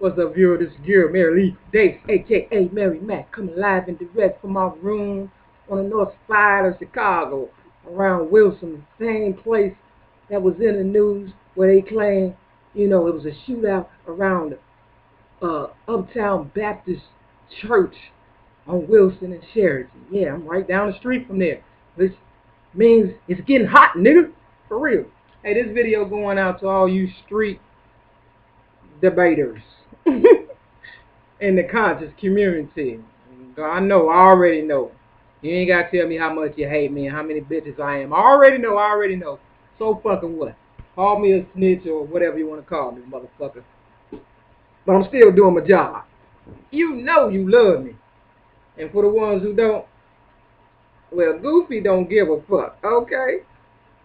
What's up, viewer? This is Gary Mary Lee Davis, a.k.a. Mary Mac, coming live and direct from our room on the north side of Chicago, around Wilson, the same place that was in the news where they claim, it was a shootout around Uptown Baptist Church on Wilson and Sheridan. Yeah, I'm right down the street from there. Which means it's getting hot, nigga. For real. Hey, this video going out to all you street debaters in the conscious community. I already know. You ain't gotta tell me how much you hate me and how many bitches I am. I already know. So fucking what? Call me a snitch or whatever you want to call me, motherfucker. But I'm still doing my job. You know you love me. And for the ones who don't, well, Goofy don't give a fuck, okay?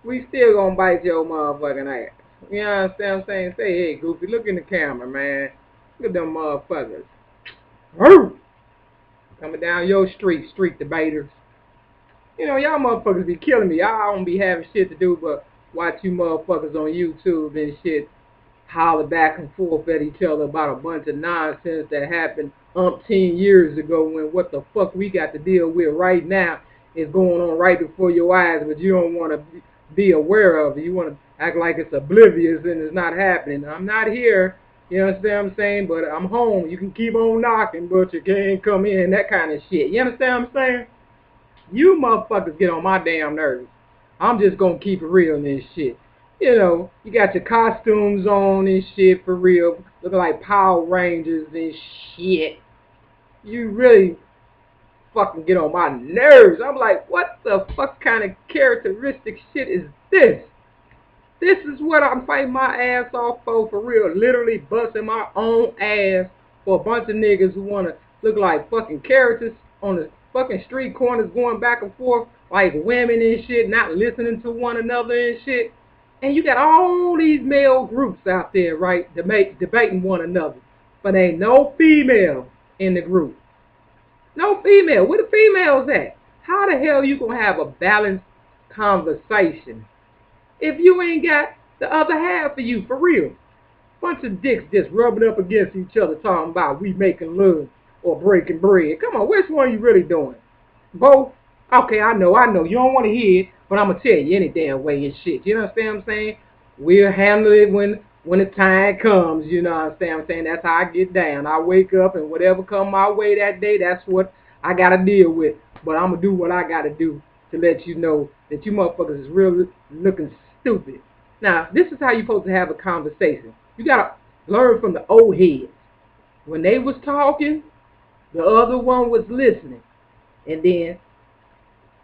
We still gonna bite your motherfucking ass. You understand what I'm saying? Say, hey, Goofy, look in the camera, man. Look at them motherfuckers. Coming down your street debaters. Y'all motherfuckers be killing me. Y'all don't be having shit to do but watch you motherfuckers on YouTube and shit holler back and forth at each other about a bunch of nonsense that happened umpteen years ago when what the fuck we got to deal with right now is going on right before your eyes, but you don't want to be aware of it. You want to act like it's oblivious and it's not happening. I'm not here, you understand what I'm saying, but I'm home. You can keep on knocking, but you can't come in, that kind of shit. You understand what I'm saying? You motherfuckers get on my damn nerves. I'm just going to keep it real in this shit. You got your costumes on and shit for real, looking like Power Rangers and shit. You really fucking get on my nerves. I'm like, what the fuck kind of characteristic shit is this? This is what I'm fighting my ass off for real. Literally busting my own ass for a bunch of niggas who want to look like fucking characters on the fucking street corners going back and forth like women and shit, not listening to one another and shit. And you got all these male groups out there, right, debating one another. But ain't no female in the group. No female. Where the females at? How the hell you gonna have a balanced conversation if you ain't got the other half of you, for real? Bunch of dicks just rubbing up against each other talking about we making love or breaking bread. Come on, which one you really doing? Both? Okay, I know. You don't want to hear it, but I'm going to tell you any damn way and shit. You understand what I'm saying? We'll handle it when the time comes. You know what I'm saying? That's how I get down. I wake up and whatever come my way that day, that's what I got to deal with. But I'm going to do what I got to do to let you know that you motherfuckers is really looking stupid. Now, this is how you're supposed to have a conversation. You got to learn from the old heads. When they was talking, the other one was listening. And then,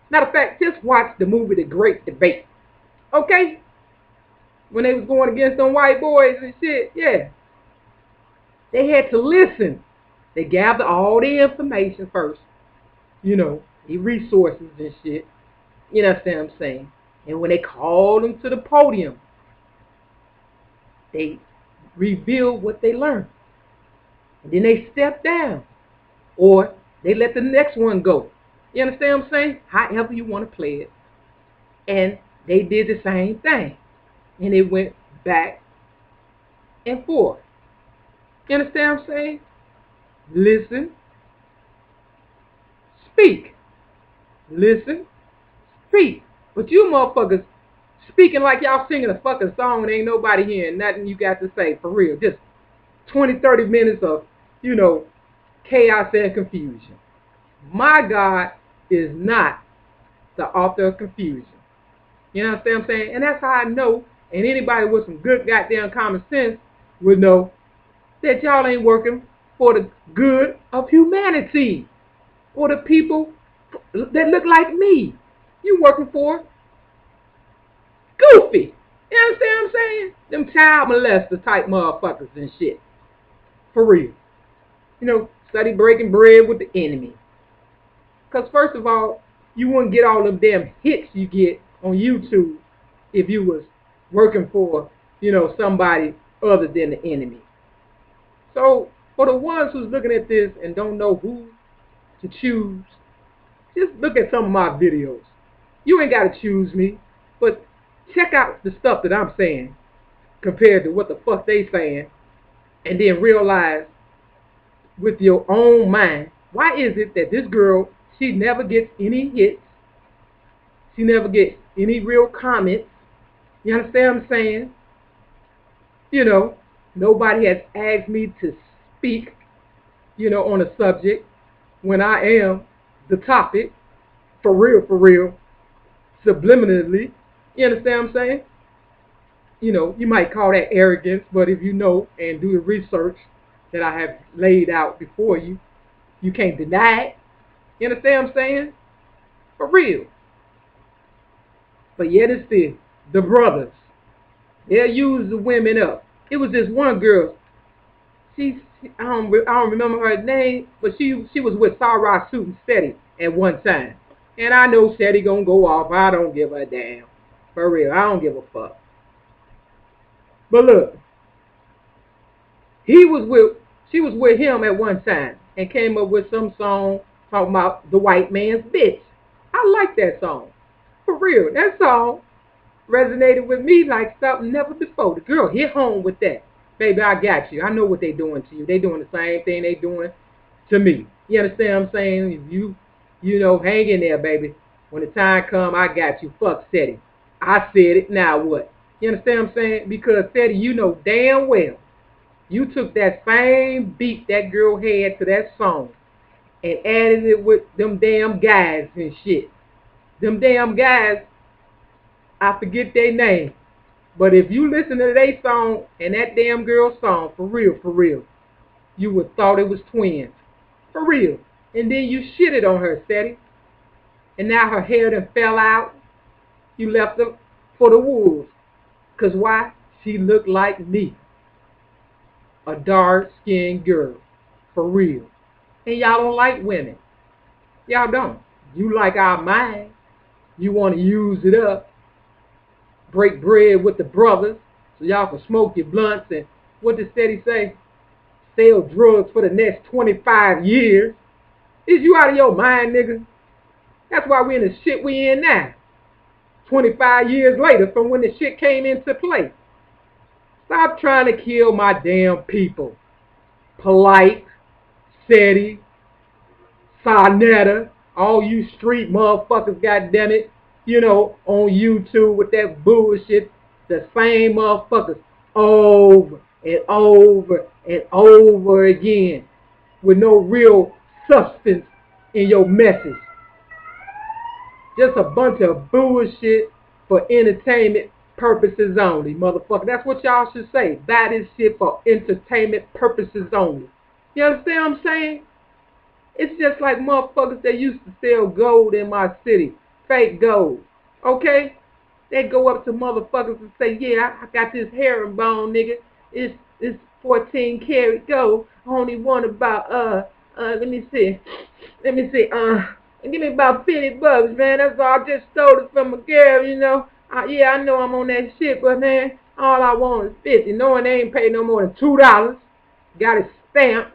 matter of fact, just watch the movie The Great Debate. Okay? When they was going against them white boys and shit, yeah. They had to listen. They gathered all the information first. The resources and shit. You understand what I'm saying? And when they called them to the podium, they revealed what they learned. And then they stepped down. Or they let the next one go. You understand what I'm saying? However you want to play it. And they did the same thing. And it went back and forth. You understand what I'm saying? Listen. Speak. Listen. Speak. But you motherfuckers speaking like y'all singing a fucking song and ain't nobody hearing nothing you got to say, for real. Just 20, 30 minutes of, chaos and confusion. My God is not the author of confusion. You understand what I'm saying? And that's how I know, and anybody with some good goddamn common sense would know that y'all ain't working for the good of humanity or the people that look like me. You working for Goofy. You understand what I'm saying? Them child molester type motherfuckers and shit. For real. Study breaking bread with the enemy. Because first of all, you wouldn't get all them damn hits you get on YouTube if you was working for, somebody other than the enemy. So, for the ones who's looking at this and don't know who to choose, just look at some of my videos. You ain't got to choose me, but check out the stuff that I'm saying compared to what the fuck they saying and then realize with your own mind, why is it that this girl, she never gets any hits, she never gets any real comments? You understand what I'm saying? You know, nobody has asked me to speak, on a subject when I am the topic, for real, subliminally. You understand what I'm saying? You might call that arrogance, but if you know and do the research that I have laid out before you, you can't deny it. You understand what I'm saying? For real. But yet it's still the brothers. They'll use the women up. It was this one girl. I don't remember her name, but she was with Sarah Suit and Steady at one time. And I know Steady gonna go off. I don't give a damn. For real, I don't give a fuck. But look, she was with him at one time and came up with some song talking about the white man's bitch. I like that song. For real, that song resonated with me like something never before. The girl hit home with that. Baby, I got you. I know what they doing to you. They doing the same thing they doing to me. You understand what I'm saying? If hang in there, baby. When the time come, I got you. Fuck Seti. I said it, now what? You understand what I'm saying? Because Seti, you know damn well, you took that same beat that girl had to that song and added it with them damn guys and shit. Them damn guys, I forget their name. But if you listen to their song and that damn girl's song, for real, you would thought it was twins. For real. And then you shitted on her, Seti. And now her hair done fell out. You left her for the wolves. Because why? She looked like me. A dark-skinned girl. For real. And y'all don't like women. Y'all don't. You like our mind. You want to use it up. Break bread with the brothers so y'all can smoke your blunts and, what does Steady say? Sell drugs for the next 25 years. Is you out of your mind, nigga? That's why we in the shit we in now. 25 years later from when the shit came into play. Stop trying to kill my damn people. Polite, Steady, Sarnetta, all you street motherfuckers, goddammit, on YouTube with that bullshit, the same motherfuckers over and over and over again with no real substance in your message. Just a bunch of bullshit for entertainment purposes only, motherfucker. That's what y'all should say. That is shit for entertainment purposes only. You understand what I'm saying? It's just like motherfuckers that used to sell gold in my city. Fake gold. Okay? They go up to motherfuckers and say, yeah, I got this herringbone, nigga. It's 14 karat gold. I only want about, let me see, give me about $50, man. That's all. I just stole it from a girl, yeah, I know I'm on that shit, but man, all I want is 50. Knowing they ain't paid no more than $2. Got it stamped.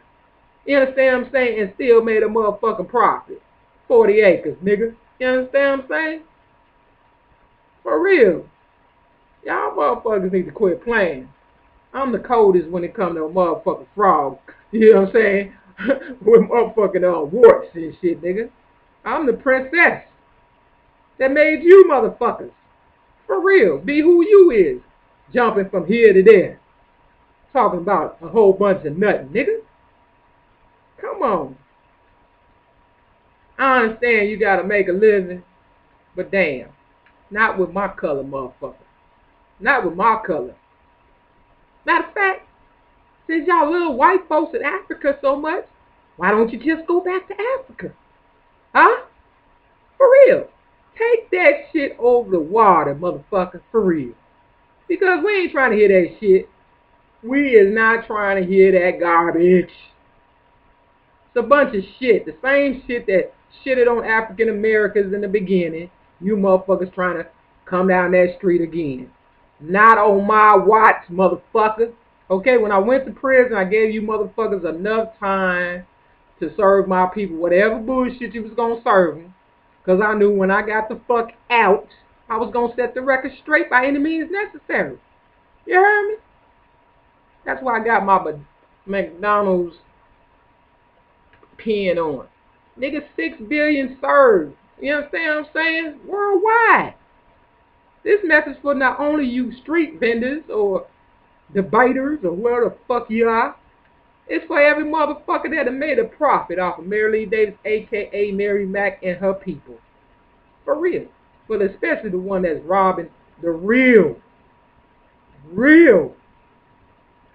You understand what I'm saying? And still made a motherfucking profit. 40 acres, nigga. You understand what I'm saying? For real. Y'all motherfuckers need to quit playing. I'm the coldest when it comes to a motherfucking frog. You know what I'm saying? With motherfucking warts and shit, nigga. I'm the princess that made you motherfuckers. For real. Be who you is. Jumping from here to there. Talking about a whole bunch of nothing, nigga. Come on. I understand you gotta make a living, but damn. Not with my color, motherfucker. Not with my color. Matter of fact, since y'all little white folks in Africa so much, why don't you just go back to Africa? Huh? For real. Take that shit over the water, motherfucker. For real. Because we ain't trying to hear that shit. We is not trying to hear that garbage. It's a bunch of shit. The same shit that shitted on African Americans in the beginning. You motherfuckers trying to come down that street again. Not on my watch, motherfucker. Okay, when I went to prison, I gave you motherfuckers enough time to serve my people whatever bullshit you was going to serve them. Because I knew when I got the fuck out, I was going to set the record straight by any means necessary. You heard me? That's why I got my McDonald's pen on. Nigga, 6 billion served. You understand what I'm saying? Worldwide. This message for not only you street vendors or debaters or whoever the fuck you are. It's for every motherfucker that have made a profit off of Mary Lee Davis, a.k.a. Mary Mack and her people. For real. But especially the one that's robbing the real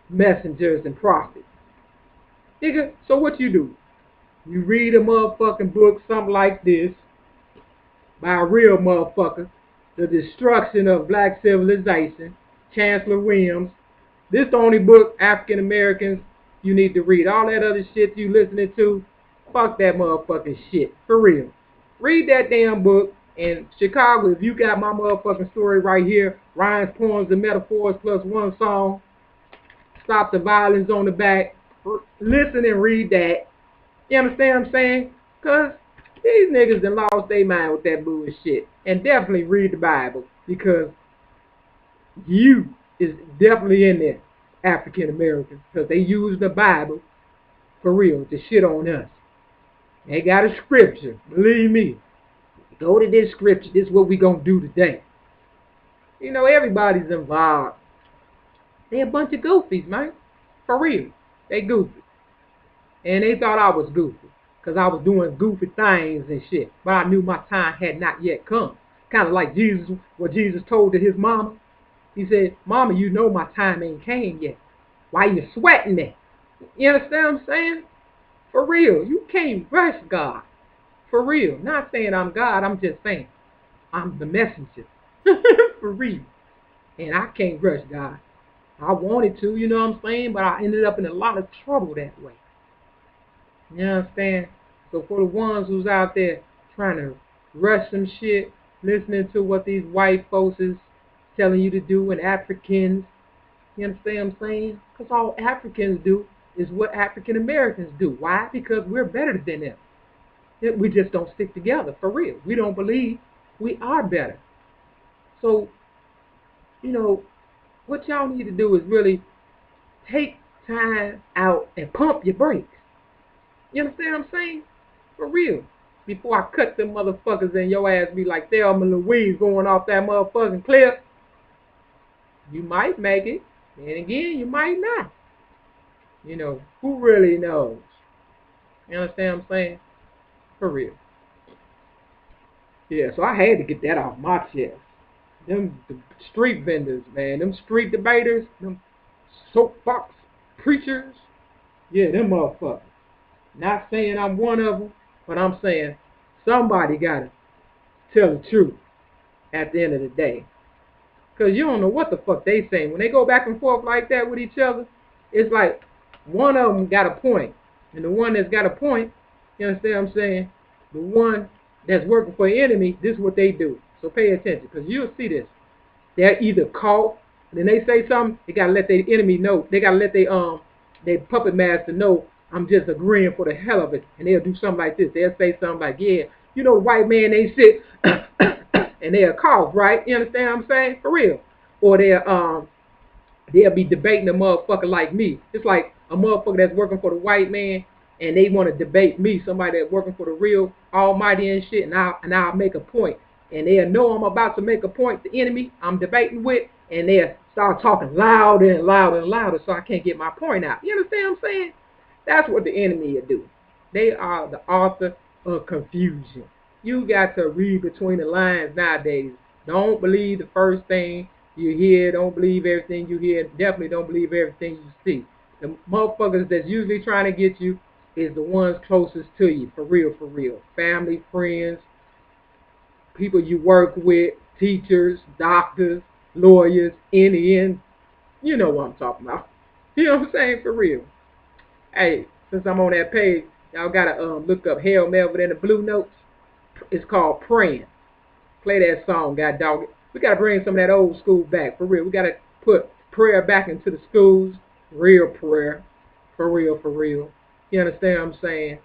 messengers and prophets. Nigga, so what you do? You read a motherfucking book, something like this, by a real motherfucker, The Destruction of Black Civilization, Chancellor Williams. This is the only book African Americans you need to read. All that other shit you listening to, fuck that motherfucking shit. For real. Read that damn book. And Chicago, if you got my motherfucking story right here, Ryan's Poems and Metaphors plus one song, Stop the Violence on the back, listen and read that. You understand what I'm saying? Because these niggas done lost their mind with that bullshit. And definitely read the Bible, because you is definitely in there, African Americans, because they use the Bible for real to shit on us. They got a scripture, believe me. Go to this scripture, this is what we gonna do today. You know, everybody's involved. They a bunch of goofies, man. For real. They goofy. And they thought I was goofy, because I was doing goofy things and shit. But I knew my time had not yet come. Kind of like Jesus, what Jesus told to his mama. He said, Mama, you know my time ain't came yet. Why you sweating that? You understand what I'm saying? For real. You can't rush God. For real. Not saying I'm God. I'm just saying I'm the messenger. For real. And I can't rush God. I wanted to, you know what I'm saying? But I ended up in a lot of trouble that way. You understand? So for the ones who's out there trying to rush some shit, listening to what these white folks is telling you to do, and Africans, you understand what I'm saying? Because all Africans do is what African Americans do. Why? Because we're better than them. We just don't stick together, for real. We don't believe we are better. So, you know, what y'all need to do is really take time out and pump your brakes. You understand what I'm saying? For real. Before I cut them motherfuckers and your ass be like Thelma and Louise going off that motherfucking cliff. You might make it, and again, you might not. You know, who really knows? You understand what I'm saying? For real. Yeah, so I had to get that off my chest. Them the street vendors, man. Them street debaters, them soapbox preachers. Yeah, them motherfuckers. Not saying I'm one of them, but I'm saying somebody got to tell the truth at the end of the day. Because you don't know what the fuck they saying. When they go back and forth like that with each other, it's like one of them got a point. And the one that's got a point, you understand what I'm saying? The one that's working for the enemy, this is what they do. So pay attention, because you'll see this. They're either caught, and then they say something, they got to let their enemy know. They got to let their puppet master know, I'm just agreeing for the hell of it. And they'll do something like this. They'll say something like, yeah, you know, the white man ain't shit. And they'll cough, right? You understand what I'm saying? For real. Or they'll be debating a motherfucker like me. It's like a motherfucker that's working for the white man, and they want to debate me, somebody that's working for the real almighty and shit, and I'll make a point. And they'll know I'm about to make a point, the enemy I'm debating with, and they'll start talking louder and louder and louder so I can't get my point out. You understand what I'm saying? That's what the enemy will do. They are the author of confusion. You got to read between the lines nowadays. Don't believe the first thing you hear. Don't believe everything you hear. Definitely don't believe everything you see. The motherfuckers that's usually trying to get you is the ones closest to you. For real, for real. Family, friends, people you work with, teachers, doctors, lawyers, in the end. You know what I'm talking about. You know what I'm saying? For real. Hey, since I'm on that page, y'all gotta look up Hail Melvin and the Blue Notes. It's called Praying. Play that song, god dog it. We gotta bring some of that old school back, for real. We gotta put prayer back into the schools. Real prayer. For real, for real. You understand what I'm saying?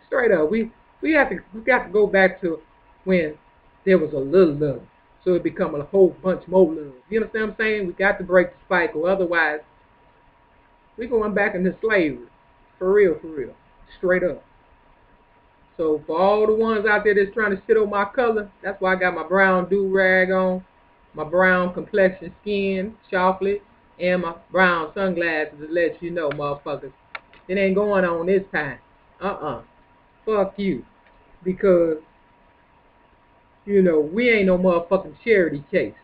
Straight up. We got to go back to when there was a little love. So it become a whole bunch more love. You understand what I'm saying? We got to break the cycle. Otherwise, We going back into slavery. For real, for real. Straight up. So for all the ones out there that's trying to shit on my color, that's why I got my brown do-rag on, my brown complexion skin, chocolate, and my brown sunglasses to let you know, motherfuckers. It ain't going on this time. Fuck you. Because, we ain't no motherfucking charity case.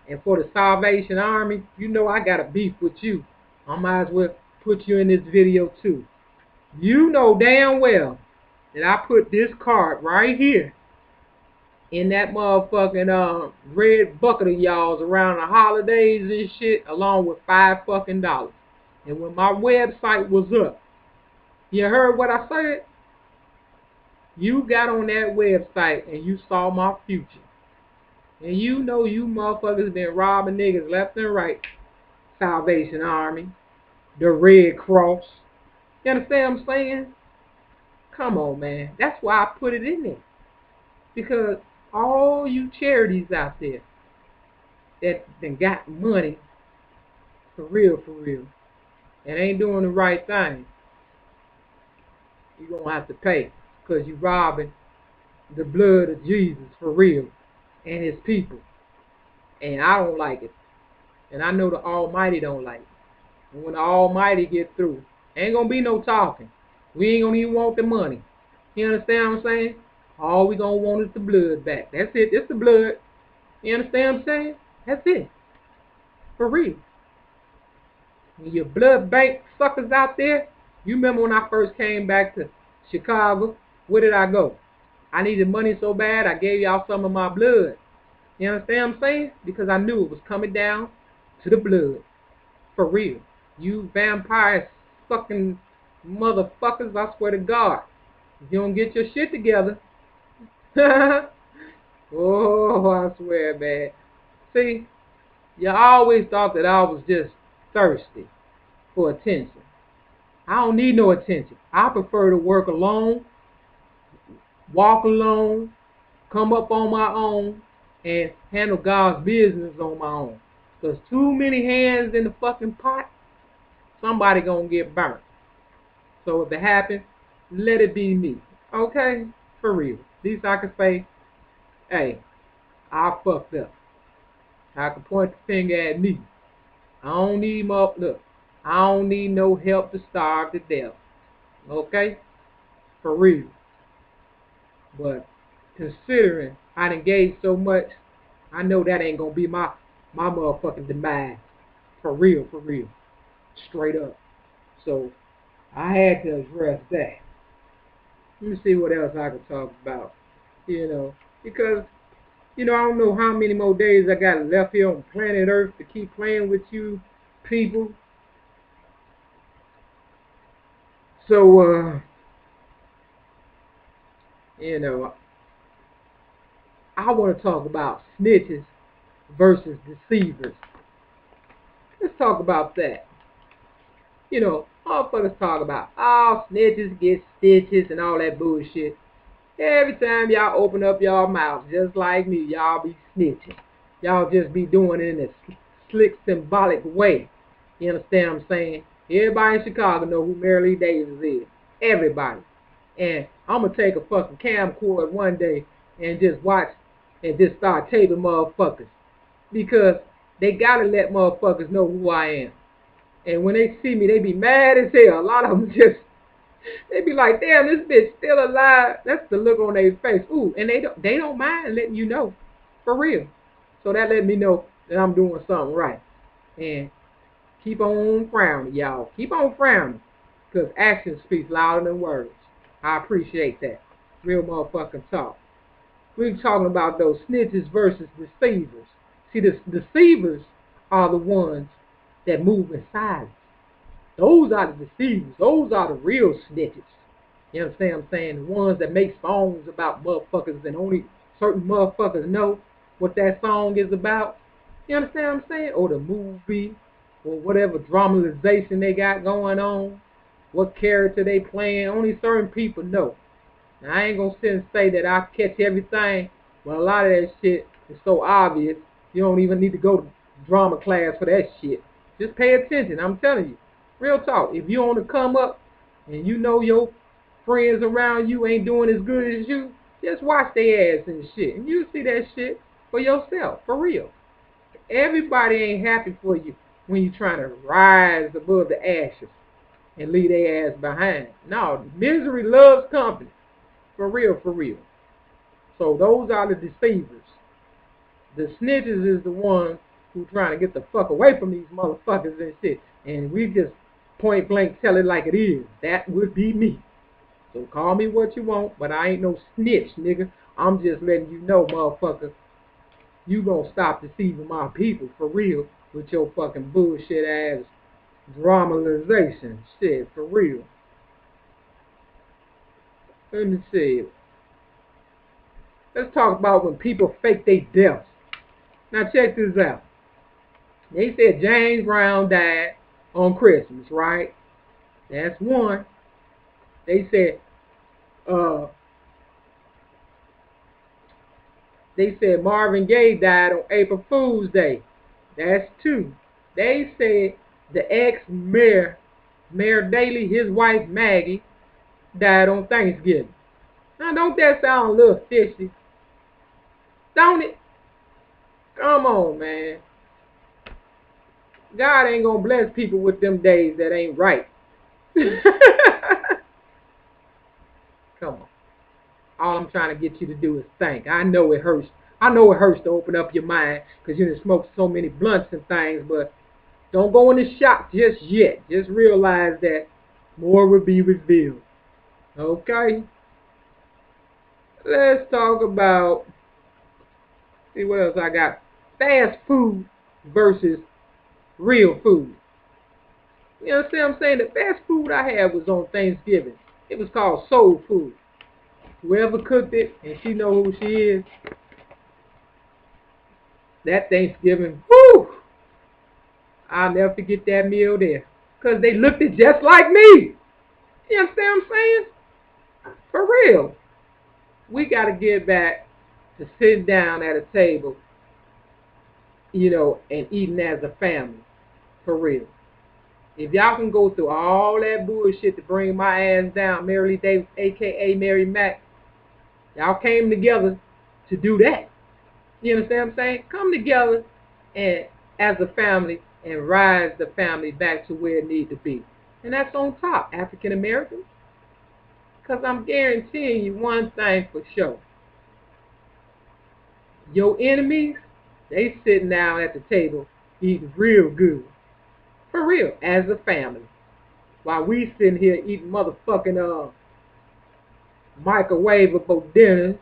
And for the Salvation Army, I got a beef with you. I might as well put you in this video too. You know damn well that I put this card right here in that motherfucking red bucket of y'all's around the holidays and shit, along with $5. And when my website was up, you heard what I said? You got on that website and you saw my future. And you know you motherfuckers been robbing niggas left and right. Salvation Army, the Red Cross. You understand what I'm saying? Come on, man. That's why I put it in there. Because all you charities out there that got money, for real, and ain't doing the right thing, you're going to have to pay. Because you robbing the blood of Jesus, for real, and his people. And I don't like it. And I know the Almighty don't like it. And when the Almighty get through, ain't going to be no talking. We ain't going to even want the money. You understand what I'm saying? All we going to want is the blood back. That's it. It's the blood. You understand what I'm saying? That's it. For real. And your blood bank suckers out there, you remember when I first came back to Chicago, where did I go? I needed money so bad, I gave y'all some of my blood. You understand what I'm saying? Because I knew it was coming down to the blood. For real. You vampire sucking motherfuckers, I swear to God. If you don't get your shit together. Oh, I swear, man. See, you always thought that I was just thirsty for attention. I don't need no attention. I prefer to work alone, walk alone, come up on my own, and handle God's business on my own. Because too many hands in the fucking pot, somebody gonna get burnt. So if it happens, let it be me. Okay? For real. At least I can say, hey, I fucked up. I can point the finger at me. I don't need look, I don't need no help to starve to death. Okay? For real. But considering I done gave so much, I know that ain't gonna be my motherfucking demise. For real. Straight up. So I had to address that. Let me see what else I can talk about. Because I don't know how many more days I got left here on planet Earth to keep playing with you people. So, I want to talk about snitches versus deceivers. Let's talk about that. Motherfuckers talk about all snitches get stitches and all that bullshit. Every time y'all open up y'all mouths, just like me, y'all be snitching. Y'all just be doing it in a slick, symbolic way. You understand what I'm saying? Everybody in Chicago know who Mary Lee Davis is. Everybody. And I'm going to take a fucking camcorder one day and just watch and just start taping motherfuckers. Because they got to let motherfuckers know who I am. And when they see me, they be mad as hell. A lot of them just, they be like, damn, this bitch still alive. That's the look on their face. Ooh, and they don't mind letting you know. For real. So that let me know that I'm doing something right. And keep on frowning, y'all. Keep on frowning. Because action speaks louder than words. I appreciate that. Real motherfucking talk. We're talking about those snitches versus deceivers. See, the deceivers are the ones that move in silence. Those are the deceivers. Those are the real snitches. You understand what I'm saying? The ones that make songs about motherfuckers and only certain motherfuckers know what that song is about. You understand what I'm saying? Or the movie, or whatever dramatization they got going on. What character they playing. Only certain people know. Now, I ain't going to sit and say that I catch everything, but a lot of that shit is so obvious, you don't even need to go to drama class for that shit. Just pay attention, I'm telling you. Real talk. If you want to come up and you know your friends around you ain't doing as good as you, just watch their ass and shit. And you see that shit for yourself, for real. Everybody ain't happy for you when you trying to rise above the ashes and leave their ass behind. No, misery loves company. For real, for real. So those are the deceivers. The snitches is the ones who trying to get the fuck away from these motherfuckers and shit. And we just point blank tell it like it is. That would be me. So call me what you want, but I ain't no snitch, nigga. I'm just letting you know, motherfucker, you gonna stop deceiving my people for real with your fucking bullshit ass dramatization. Shit, for real. Let me see. Let's talk about when people fake their deaths. Now check this out. They said James Brown died on Christmas, right? That's one. They said Marvin Gaye died on April Fool's Day. That's two. They said the ex-mayor, Mayor Daley, his wife Maggie, died on Thanksgiving. Now don't that sound a little fishy? Don't it? Come on, man. God ain't gonna bless people with them days that ain't right. Come on. All I'm trying to get you to do is think. I know it hurts. I know it hurts to open up your mind because you done smoked so many blunts and things, but don't go into shock just yet. Just realize that more will be revealed. Okay? Let's talk about, see what else I got. Fast food versus real food. You know what I'm saying? The best food I had was on Thanksgiving. It was called soul food. Whoever cooked it, and she know who she is, that Thanksgiving, whoo! I'll never forget that meal there. Because they looked it just like me. You understand what I'm saying? For real. We got to get back to sitting down at a table, you know, and eating as a family. For real. If y'all can go through all that bullshit to bring my ass down, Mary Lee Davis, a.k.a. Mary Mack, y'all came together to do that. You understand what I'm saying? Come together and as a family and rise the family back to where it needs to be. And that's on top, African Americans. Because I'm guaranteeing you one thing for sure. Your enemies, they sitting down at the table eating real good. For real, as a family. While we sitting here eating motherfucking microwavable dinners.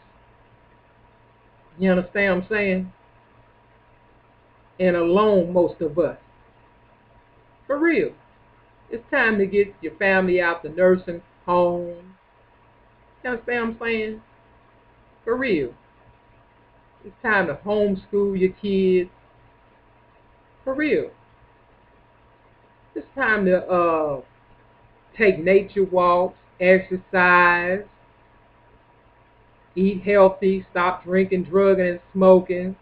You understand what I'm saying? And alone, most of us. For real. It's time to get your family out the nursing home. You understand what I'm saying? For real. It's time to homeschool your kids. For real. It's time to take nature walks, exercise, eat healthy, stop drinking, drugging, and smoking.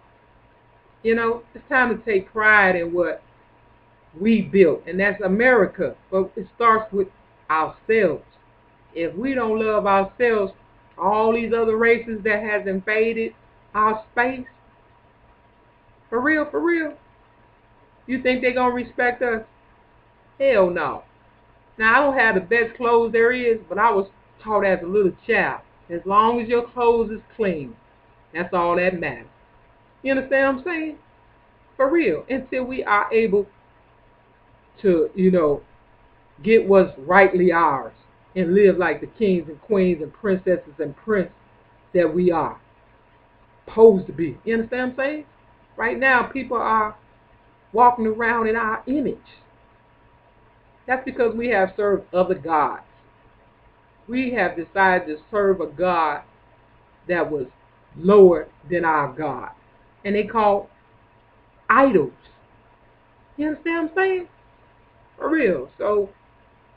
You know, it's time to take pride in what we built, and that's America. But it starts with ourselves. If we don't love ourselves, all these other races that has invaded our space, for real, you think they're going to respect us? Hell no. Now, I don't have the best clothes there is, but I was taught as a little child, as long as your clothes is clean, that's all that matters. You understand what I'm saying? For real. Until we are able to, you know, get what's rightly ours and live like the kings and queens and princesses and prince that we are supposed to be. You understand what I'm saying? Right now, people are walking around in our image. That's because we have served other gods. We have decided to serve a God that was lower than our God. And they call idols. You understand what I'm saying? For real. So,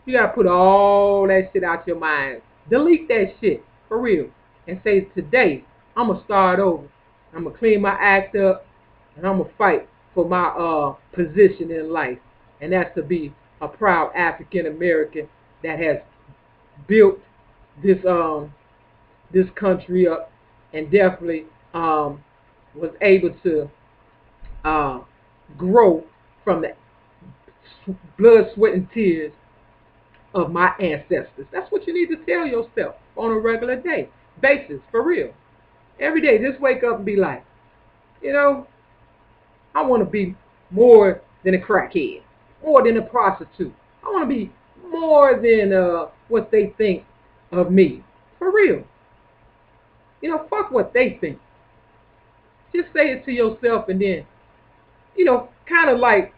you got to put all that shit out your mind. Delete that shit. For real. And say, today, I'm going to start over. I'm going to clean my act up. And I'm going to fight for my position in life. And that's to be a proud African American that has built this this country up, and definitely was able to uh, grow from the blood, sweat, and tears of my ancestors. That's what you need to tell yourself on a regular day basis, for real. Every day, just wake up and be like, you know, I want to be more than a crackhead, more than a prostitute. I want to be more than what they think of me, for real. Fuck what they think. Just say it to yourself, and then, kind of like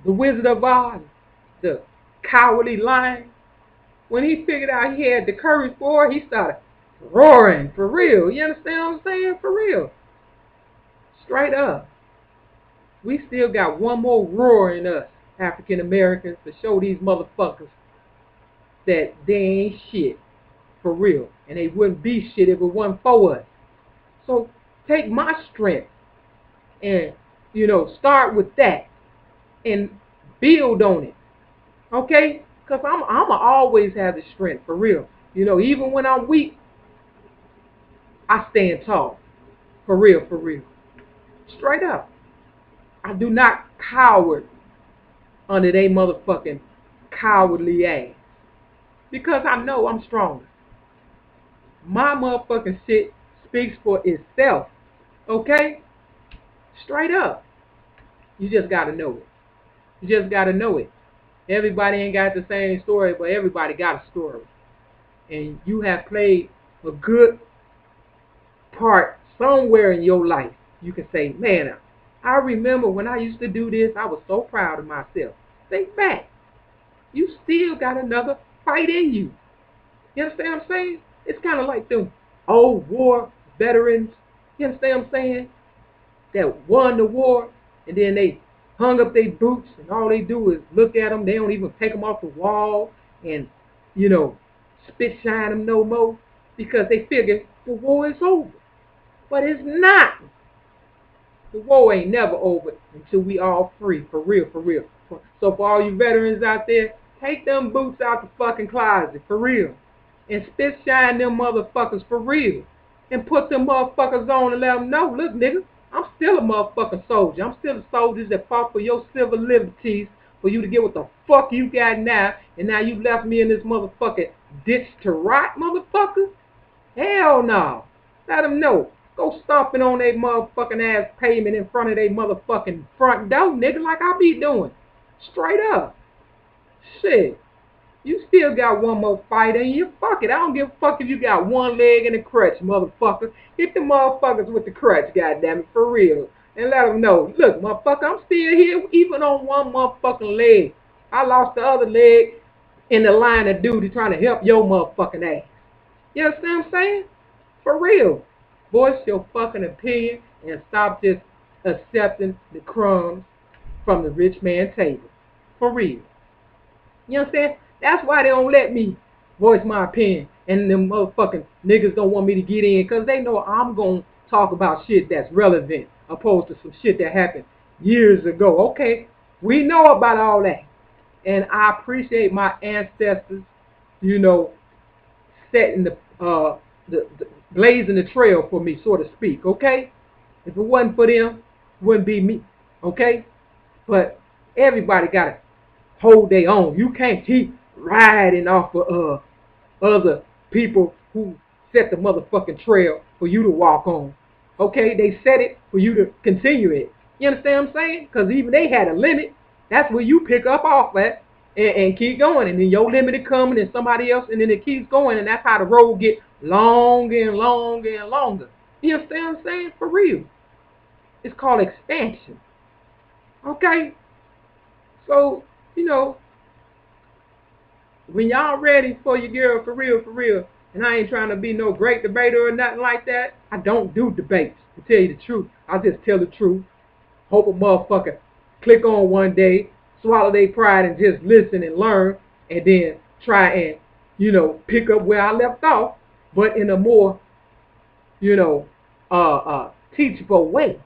the Wizard of Oz, the cowardly lion. When he figured out he had the courage for it, he started roaring, for real. You understand what I'm saying? For real. Straight up. We still got one more roar in us, African Americans, to show these motherfuckers that they ain't shit, for real. And they wouldn't be shit if it wasn't for us. So take my strength and, start with that and build on it. Okay? Because I'm always have the strength, for real. Even when I'm weak, I stand tall. For real, for real. Straight up. I do not cower under they motherfucking cowardly ass. Because I know I'm stronger. My motherfucking shit speaks for itself. Okay? Straight up. You just gotta know it. You just gotta know it. Everybody ain't got the same story, but everybody got a story. And you have played a good part somewhere in your life. You can say, man, I remember when I used to do this, I was so proud of myself. Think back. You still got another fight in you. You understand what I'm saying? It's kind of like them old war veterans, you understand what I'm saying, that won the war, and then they hung up their boots, and all they do is look at them. They don't even take them off the wall and, spit shine them no more, because they figure the war is over. But it's not. The war ain't never over until we all free, for real, for real. So for all you veterans out there, take them boots out the fucking closet, for real. And spit shine them motherfuckers, for real. And put them motherfuckers on and let them know, look, nigga, I'm still a motherfucking soldier. I'm still a soldier that fought for your civil liberties, for you to get what the fuck you got now, and now you left me in this motherfucking ditch to rot, motherfucker? Hell no. Let them know. Go stomping on they motherfucking ass pavement in front of they motherfucking front door, nigga, like I be doing. Straight up. Shit. You still got one more fight in you. Fuck it. I don't give a fuck if you got one leg and a crutch, motherfucker. Hit the motherfuckers with the crutch, goddammit, for real. And let them know, look, motherfucker, I'm still here, even on one motherfucking leg. I lost the other leg in the line of duty trying to help your motherfucking ass. You understand what I'm saying? For real. Voice your fucking opinion and stop just accepting the crumbs from the rich man's table. For real. You understand? That's why they don't let me voice my opinion. And them motherfucking niggas don't want me to get in, because they know I'm going to talk about shit that's relevant opposed to some shit that happened years ago. Okay, we know about all that. And I appreciate my ancestors, setting the blazing the trail for me, so to speak, okay? If it wasn't for them, it wouldn't be me, okay? But everybody got to hold their own. You can't keep riding off of other people who set the motherfucking trail for you to walk on, okay? They set it for you to continue it. You understand what I'm saying? Because even they had a limit. That's where you pick up off at and keep going. And then your limit is coming and somebody else, and then it keeps going. And that's how the road get longer and longer and longer. You understand what I'm saying? For real. It's called expansion. Okay? So, when y'all ready for your girl, for real, and I ain't trying to be no great debater or nothing like that. I don't do debates, to tell you the truth. I just tell the truth. Hope a motherfucker click on one day, swallow their pride and just listen and learn, and then try and, pick up where I left off, but in a more, teachable way.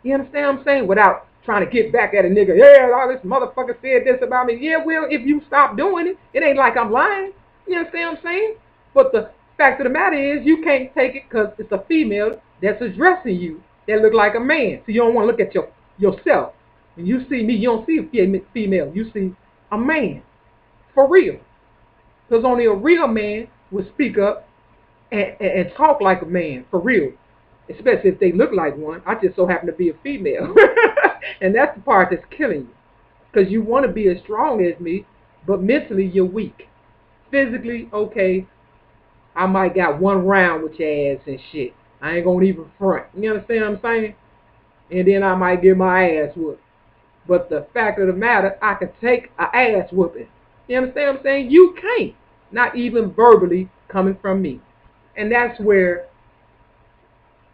You understand what I'm saying? Without trying to get back at a nigga. Yeah, all this motherfucker said this about me. Yeah, well, if you stop doing it, it ain't like I'm lying. You understand what I'm saying? But the fact of the matter is, you can't take it because it's a female that's addressing you that look like a man. So you don't want to look at yourself. When you see me, you don't see a female. You see a man. For real. Because only a real man would speak up and talk like a man. For real. Especially if they look like one. I just so happen to be a female. And that's the part that's killing you. Because you want to be as strong as me, but mentally you're weak. Physically, okay, I might got one round with your ass and shit. I ain't going to even front. You understand what I'm saying? And then I might get my ass whooped. But the fact of the matter, I can take an ass whooping. You understand what I'm saying? You can't. Not even verbally coming from me. And that's where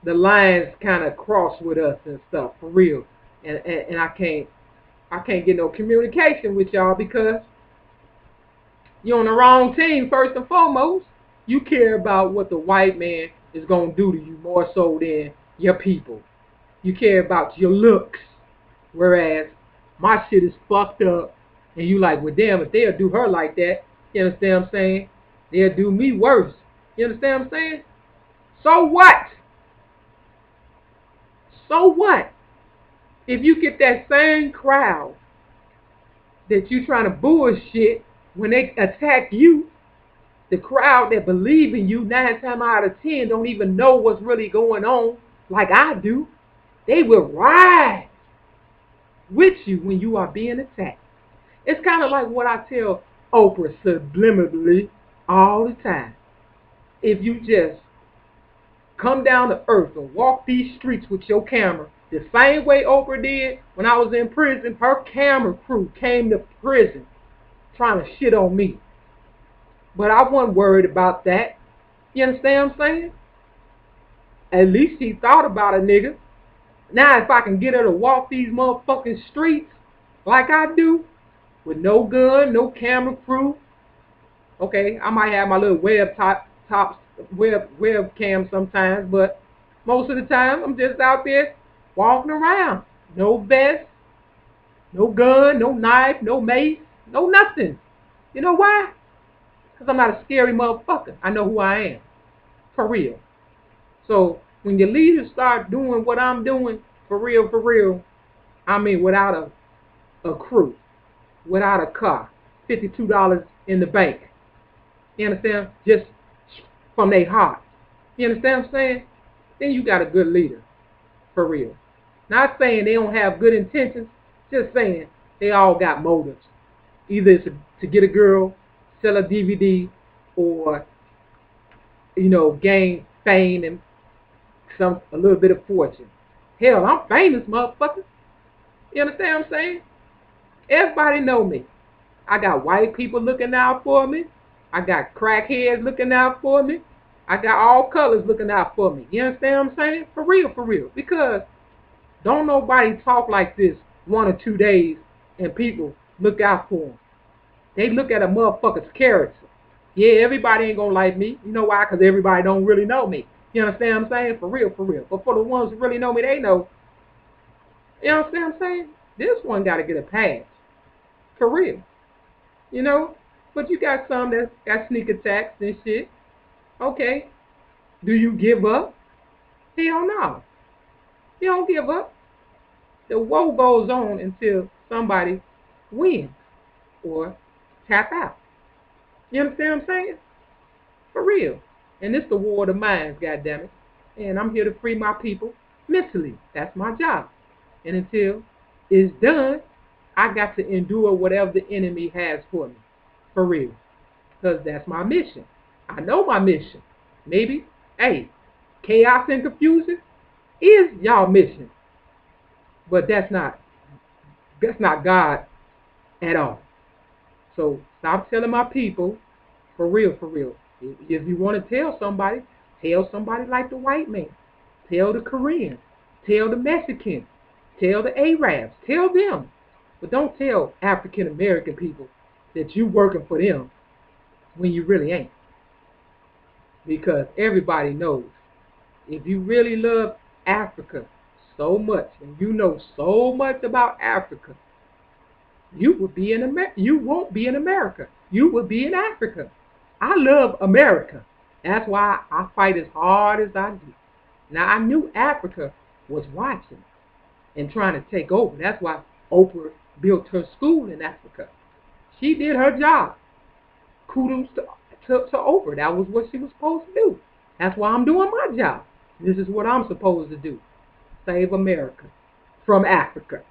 the lines kind of cross with us and stuff, for real. And I can't get no communication with y'all because you're on the wrong team, first and foremost. You care about what the white man is going to do to you more so than your people. You care about your looks. Whereas my shit is fucked up. And you like, well, damn, if they'll do her like that, you understand what I'm saying? They'll do me worse. You understand what I'm saying? So what? So what? If you get that same crowd that you trying to bullshit when they attack you, the crowd that believe in you 9 times out of 10 don't even know what's really going on like I do. They will ride with you when you are being attacked. It's kind of like what I tell Oprah subliminally all the time. If you just come down to earth and walk these streets with your camera, the same way Oprah did when I was in prison, her camera crew came to prison trying to shit on me. But I wasn't worried about that. You understand what I'm saying? At least she thought about a nigga. Now if I can get her to walk these motherfucking streets like I do, with no gun, no camera crew, okay, I might have my little webcam sometimes, but most of the time I'm just out there walking around. No vest, no gun, no knife, no mace, no nothing. You know why? Because I'm not a scary motherfucker. I know who I am. For real. So when your leaders start doing what I'm doing, for real, I mean without a crew, without a car, $52 in the bank. You understand? Just from their heart. You understand what I'm saying? Then you got a good leader. For real. Not saying they don't have good intentions, just saying they all got motives. Either it's to get a girl, sell a DVD, or, gain fame and a little bit of fortune. Hell, I'm famous, motherfucker. You understand what I'm saying? Everybody know me. I got white people looking out for me. I got crackheads looking out for me. I got all colors looking out for me. You understand what I'm saying? For real. Because don't nobody talk like this 1 or 2 days and people look out for them. They look at a motherfucker's character. Yeah, everybody ain't gonna like me. You know why? Because everybody don't really know me. You understand what I'm saying? For real. But for the ones who really know me, they know. You understand what I'm saying? This one got to get a pass. For real. But you got some that got sneak attacks and shit. Okay. Do you give up? Hell no. You don't give up. The woe goes on until somebody wins or tap out. You understand what I'm saying? For real. And it's the war of the minds, goddammit. And I'm here to free my people mentally. That's my job. And until it's done, I got to endure whatever the enemy has for me. For real. Because that's my mission. I know my mission. Maybe, hey, chaos and confusion is y'all mission. But that's not God at all. So stop telling my people, for real. If you want to tell somebody like the white man. Tell the Koreans. Tell the Mexicans. Tell the Arabs. Tell them. But don't tell African American people that you working for them when you really ain't. Because everybody knows if you really love Africa so much and you know so much about Africa, you would be in America. You won't be in America. You would be in Africa. I love America. That's why I fight as hard as I do. Now I knew Africa was watching and trying to take over. That's why Oprah built her school in Africa. She did her job. Kudos to Oprah. That was what she was supposed to do. That's why I'm doing my job. This is what I'm supposed to do. Save America from Africa.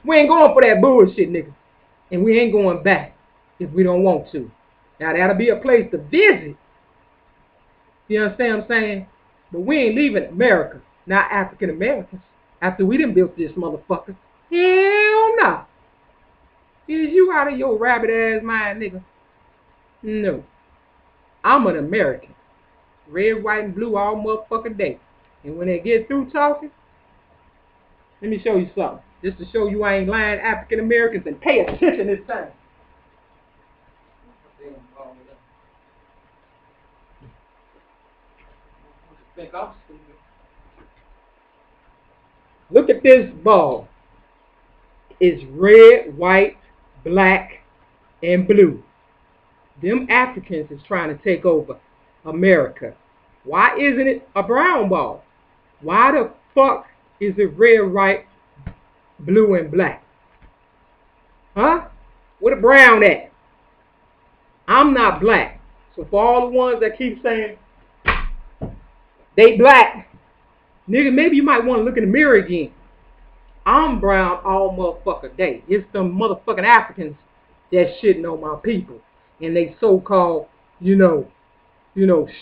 We ain't going for that bullshit, nigga. And we ain't going back if we don't want to. Now, that'll be a place to visit. You understand what I'm saying? But we ain't leaving America, not African Americans, after we done built this motherfucker. Hell no. Is you out of your rabbit ass mind, nigga? No. I'm an American. Red, white, and blue all motherfucking day. And when they get through talking, let me show you something. Just to show you I ain't lying, African Americans, and pay attention this time. Look at this ball. It's red, white, black, and blue. Them Africans is trying to take over America. Why isn't it a brown ball? Why the fuck is it red, white, blue, and black? Huh? Where the brown at? I'm not black. So for all the ones that keep saying they black, nigga, maybe you might want to look in the mirror again. I'm brown all motherfucking day. It's some motherfucking Africans that shitting on my people. And they so-called,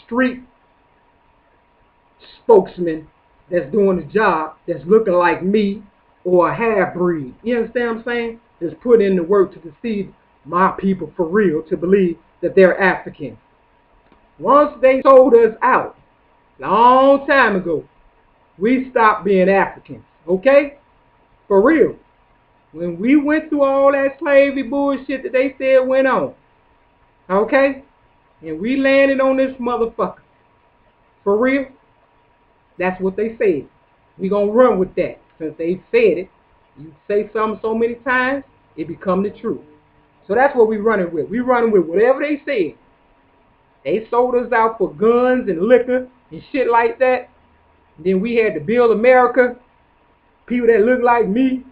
street spokesman that's doing the job that's looking like me or a half-breed. You understand what I'm saying? That's put in the work to deceive my people for real, to believe that they're African. Once they sold us out, long time ago, we stopped being Africans, okay? For real. When we went through all that slavery bullshit that they said went on, okay? And we landed on this motherfucker. For real? That's what they said. We gonna run with that. Since they said it, you say something so many times, it become the truth. So that's what we running with. We running with whatever they said. They sold us out for guns and liquor and shit like that. Then we had to build America. People that look like me.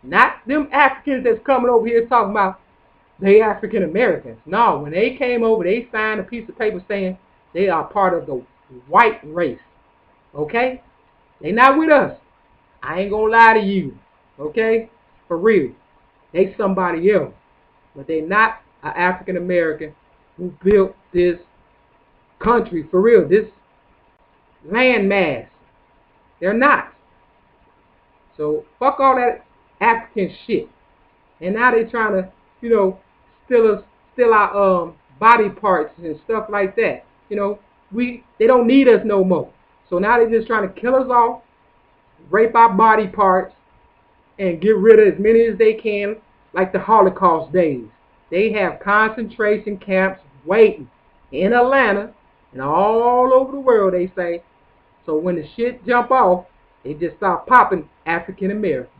Not them Africans that's coming over here talking about they African Americans. No, when they came over, they signed a piece of paper saying they are part of the white race. Okay? They not with us. I ain't gonna lie to you. Okay? For real. They somebody else. But they not an African American who built this country. For real. This landmass. They're not. So fuck all that African shit. And now they trying to, steal our body parts and stuff like that. They don't need us no more. So now they're just trying to kill us off, rape our body parts, and get rid of as many as they can, like the Holocaust days. They have concentration camps waiting in Atlanta and all over the world, they say. So when the shit jump off, they just start popping African Americans.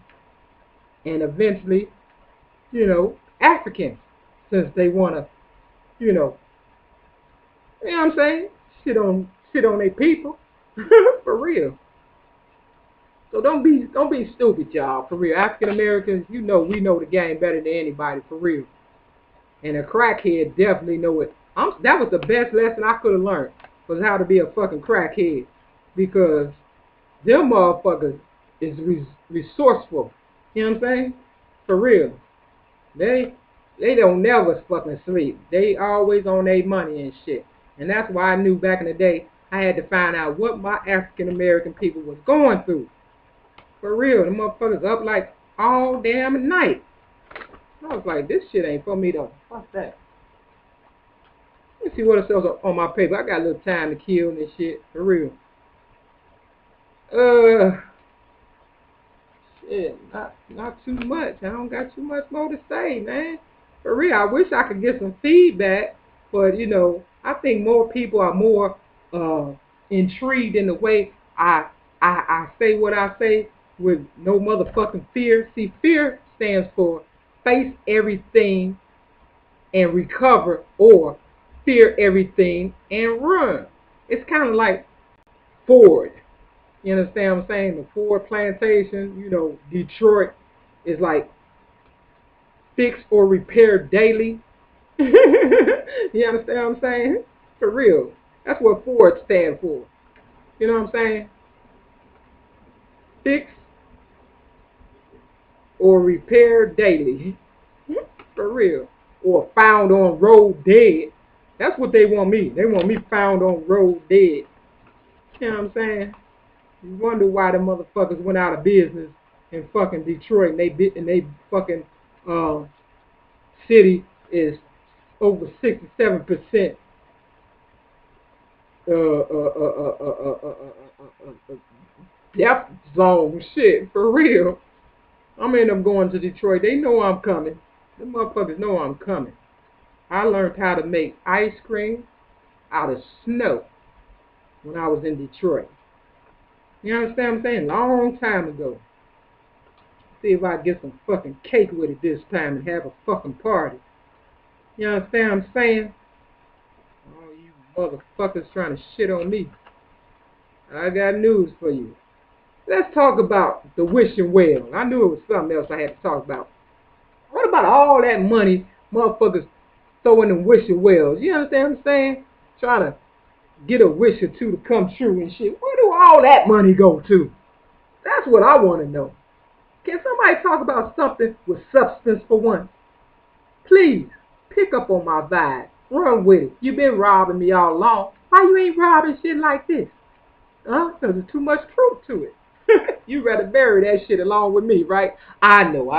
And eventually, Africans, since they want to, you know what I'm saying? Shit on their people. For real. So don't be stupid, y'all. For real. African Americans, we know the game better than anybody, for real. And a crackhead definitely know it. That was the best lesson I could have learned, was how to be a fucking crackhead. Because them motherfuckers is resourceful. You know what I'm saying? For real. They don't never fucking sleep. They always on their money and shit. And that's why I knew back in the day I had to find out what my African American people was going through. For real. The motherfuckers up like all damn night. I was like, this shit ain't for me though. What's that? Let's see what else on my paper. I got a little time to kill and shit. For real. Shit, not too much. I don't got too much more to say, man. For real, I wish I could get some feedback, but I think more people are more intrigued in the way I I say what I say with no motherfucking fear. See, fear stands for face everything and recover, or fear everything and run. It's kind of like Ford. You understand what I'm saying? The Ford plantation, Detroit is like fix or repair daily. You understand what I'm saying? For real. That's what Ford stands for. You know what I'm saying? Fix or repair daily. For real. Or found on road dead. That's what they want me. They want me found on road dead. You know what I'm saying? You wonder why the motherfuckers went out of business in fucking Detroit, and they fucking city is over 67% death zone. Shit, for real. I'm end up going to Detroit. They know I'm coming. The motherfuckers know I'm coming. I learned how to make ice cream out of snow when I was in Detroit. You understand what I'm saying? Long time ago. See if I can get some fucking cake with it this time and have a fucking party. You understand what I'm saying? Oh, you motherfuckers trying to shit on me. I got news for you. Let's talk about the wishing well. I knew it was something else I had to talk about. What about all that money motherfuckers throwing in wishing wells? You understand what I'm saying? Trying to get a wish or two to come true and shit. Where do all that money go to? That's what I want to know. Can somebody talk about something with substance for once? Please, pick up on my vibe. Run with it. You been robbing me all along. Why you ain't robbing shit like this? Huh? Because there's too much truth to it. You rather bury that shit along with me, right? I know.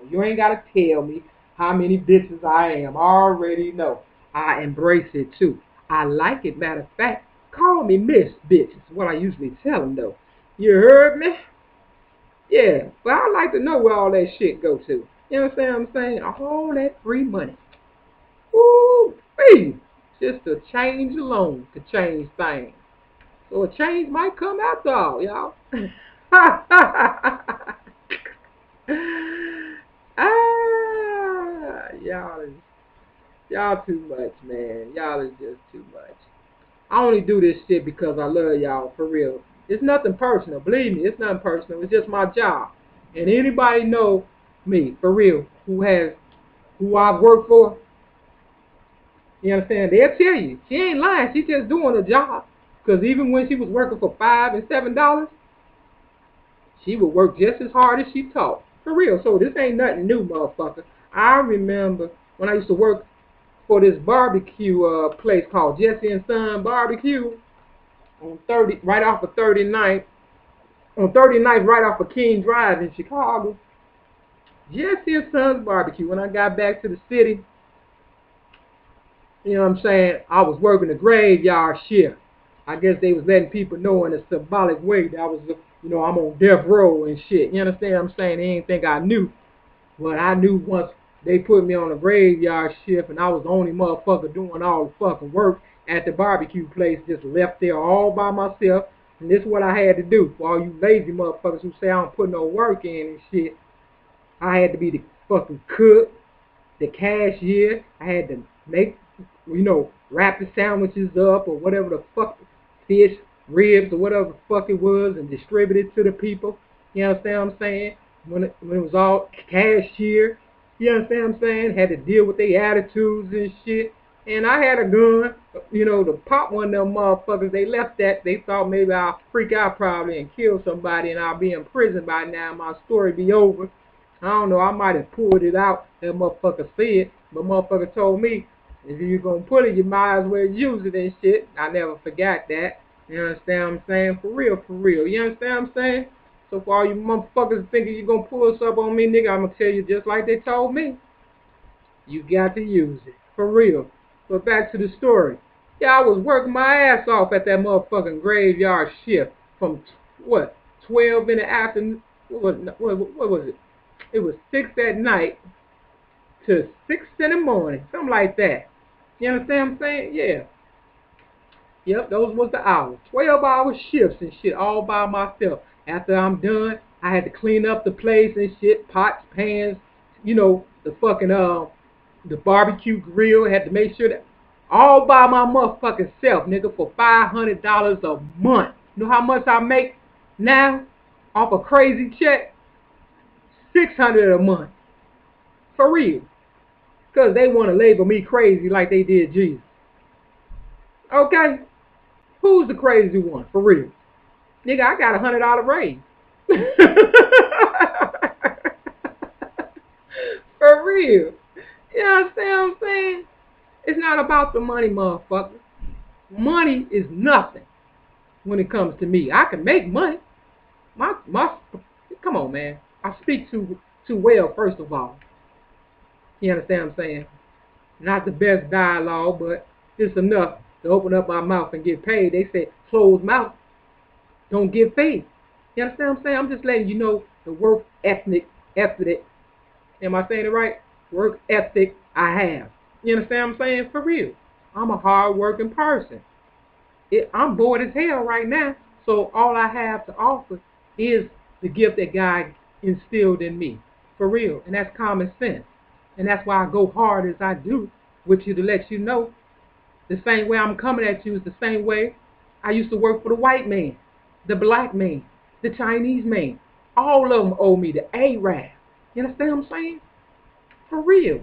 You ain't got to tell me how many bitches I am. I already know. I embrace it, too. I like it. Matter of fact, call me Miss Bitch. Is what I usually tell them, though. You heard me? Yeah, but I like to know where all that shit go to. You understand what I'm saying? All that free money. Woo, free. Just a change alone could change things. So a change might come after all, y'all. Y'all too much, man. Y'all is just too much. I only do this shit because I love y'all, for real. It's nothing personal. Believe me, it's nothing personal. It's just my job. And anybody know me, for real, who I've worked for, you understand? They'll tell you. She ain't lying. She just doing a job. Because even when she was working for $5 and $7, she would work just as hard as she taught. For real. So this ain't nothing new, motherfucker. I remember when I used to work for this barbecue place called Jesse and Son Barbecue on 30, right off of 39th, on 39th, right off of King Drive in Chicago. Jesse and Son's Barbecue. When I got back to the city, you know what I'm saying, I was working the graveyard shift. I guess they was letting people know in a symbolic way that I was, I'm on death row and shit. You understand what I'm saying? They didn't think I knew. But I knew once they put me on a graveyard shift and I was the only motherfucker doing all the fucking work at the barbecue place, just left there all by myself. And this is what I had to do. For all you lazy motherfuckers who say I don't put no work in and shit, I had to be the fucking cook, the cashier. I had to make, wrap the sandwiches up or whatever the fuck, fish, ribs or whatever the fuck it was, and distribute it to the people. You understand what I'm saying? When it was all cashier, you understand what I'm saying? Had to deal with their attitudes and shit. And I had a gun, to pop one of them motherfuckers. They left that. They thought maybe I'll freak out probably and kill somebody and I'll be in prison by now. My story be over. I don't know. I might have pulled it out. That motherfucker said. But motherfucker told me, if you're going to put it, you might as well use it and shit. I never forgot that. You understand what I'm saying? For real, for real. You understand what I'm saying? So for all you motherfuckers thinking you're going to pull us up on me, nigga, I'm going to tell you just like they told me. You got to use it. For real. But back to the story. Yeah, I was working my ass off at that motherfucking graveyard shift from, 12 in the afternoon. What was it? It was 6 at night to 6 in the morning. Something like that. You understand what I'm saying? Yeah. Yep, those was the hours. 12-hour shifts and shit all by myself. After I'm done, I had to clean up the place and shit, pots, pans, the fucking the barbecue grill, had to make sure that all by my motherfucking self, nigga, for $500 a month. You know how much I make now off a crazy check? 600 a month. For real. Because they want to label me crazy like they did Jesus. Okay? Who's the crazy one? For real. Nigga, I got $100 raise. For real. You understand what I'm saying? It's not about the money, motherfucker. Money is nothing when it comes to me. I can make money. Come on, man. I speak too well, first of all. You understand what I'm saying? Not the best dialogue, but it's enough to open up my mouth and get paid. They say closed mouth don't get paid. You understand what I'm saying? I'm just letting you know the work ethic. Am I saying it right? Work ethic I have. You understand what I'm saying? For real. I'm a hard-working person. I'm bored as hell right now, so all I have to offer is the gift that God instilled in me. For real. And that's common sense. And that's why I go hard as I do with you, to let you know the same way I'm coming at you is the same way I used to work for the white man, the black man, the Chinese man. All of them owe me, the Arab. You understand what I'm saying? For real.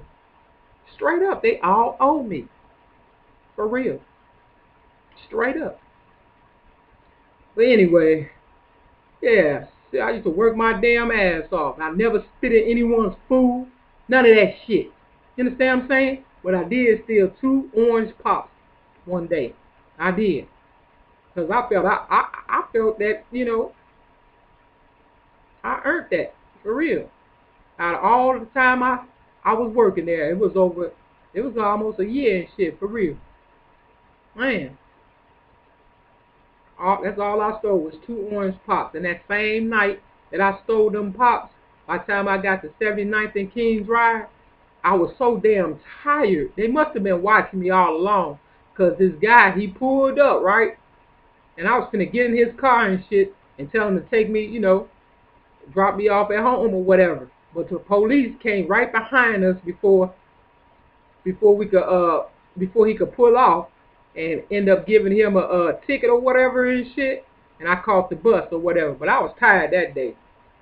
Straight up, they all owe me. For real. Straight up. But anyway, yeah, see, I used to work my damn ass off. I never spit in anyone's food. None of that shit. You understand what I'm saying? But I did steal 2 orange pops one day. I did. Because I felt that, I earned that. For real. Out of all the time I was working there, it was almost a year and shit, for real. Man. That's all I stole was 2 orange pops. And that same night that I stole them pops, by the time I got to 79th and Kings Drive, I was so damn tired. They must have been watching me all along. Because this guy, he pulled up, right? And I was finna get in his car and shit and tell him to take me, drop me off at home or whatever. But the police came right behind us before he could pull off and end up giving him a ticket or whatever and shit. And I caught the bus or whatever. But I was tired that day.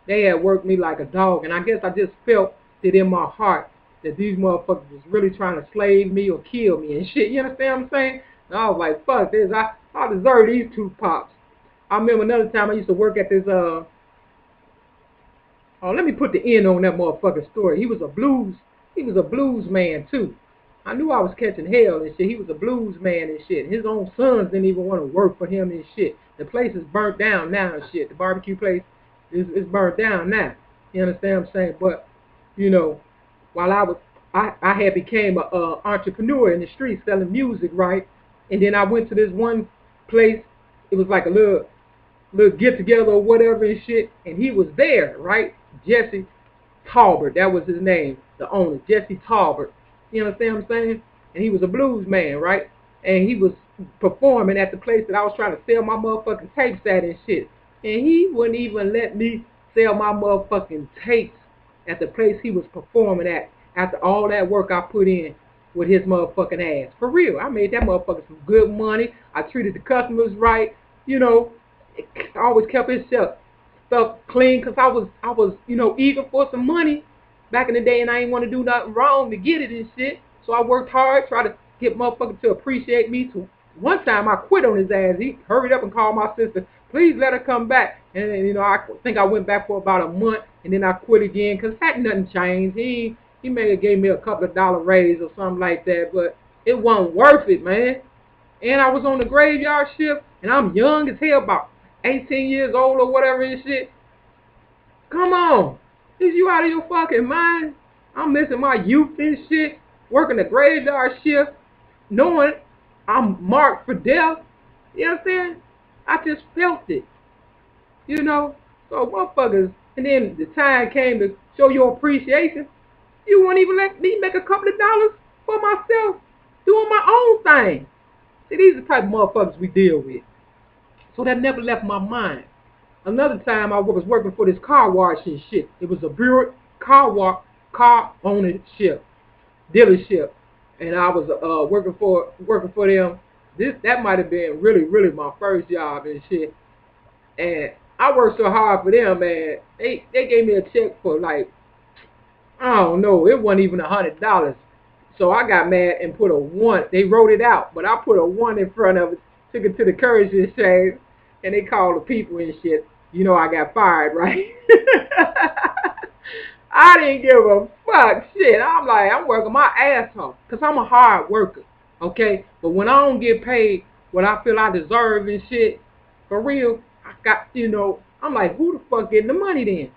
They had worked me like a dog, and I guess I just felt it in my heart that these motherfuckers was really trying to slave me or kill me and shit. You understand what I'm saying? And I was like, fuck this. I deserve these 2 pops. I remember another time I used to work at this let me put the end on that motherfucking story. He was a blues man too. I knew I was catching hell and shit. He was a blues man and shit. His own sons didn't even want to work for him and shit. The place is burnt down now and shit. The barbecue place is burnt down now. You understand what I'm saying? But, while I had became a entrepreneur in the streets selling music, right? And then I went to this one place. It was like a little get together or whatever and shit, and he was there, right? Jesse Talbert, that was his name, the owner, Jesse Talbert. You understand what I'm saying? And he was a blues man, right? And he was performing at the place that I was trying to sell my motherfucking tapes at and shit. And he wouldn't even let me sell my motherfucking tapes at the place he was performing at after all that work I put in with his motherfucking ass. For real, I made that motherfucker some good money. I treated the customers right. I always kept his stuff clean because I was eager for some money back in the day, and I didn't want to do nothing wrong to get it and shit. So I worked hard, tried to get motherfuckers to appreciate me. To one time I quit on his ass. He hurried up and called my sister, please let her come back. And I think I went back for about a month, and then I quit again because that nothing changed. He may have gave me a couple of dollar raise or something like that, but it wasn't worth it, man. And I was on the graveyard shift, and I'm young as hell, about 18 years old or whatever and shit. Come on. Is you out of your fucking mind? I'm missing my youth and shit, working the graveyard shift, knowing I'm marked for death. You know what I'm saying? I just felt it. So motherfuckers, and then the time came to show your appreciation. You won't even let me make a couple of dollars for myself doing my own thing. See, these are the type of motherfuckers we deal with. So that never left my mind. Another time I was working for this car wash and shit. It was a Buick car ownership dealership, and I was working for them. That might have been really my first job and shit. And I worked so hard for them, man. They gave me a check for like, I don't know, it wasn't even $100. So I got mad and put a one. They wrote it out, but I put a one in front of it. Took it to the courage exchange, and they called the people and shit. You know I got fired, right? I didn't give a fuck. Shit, I'm like, I'm working my ass off because I'm a hard worker, okay? But when I don't get paid what I feel I deserve and shit, for real, I got, I'm like, who the fuck getting the money then?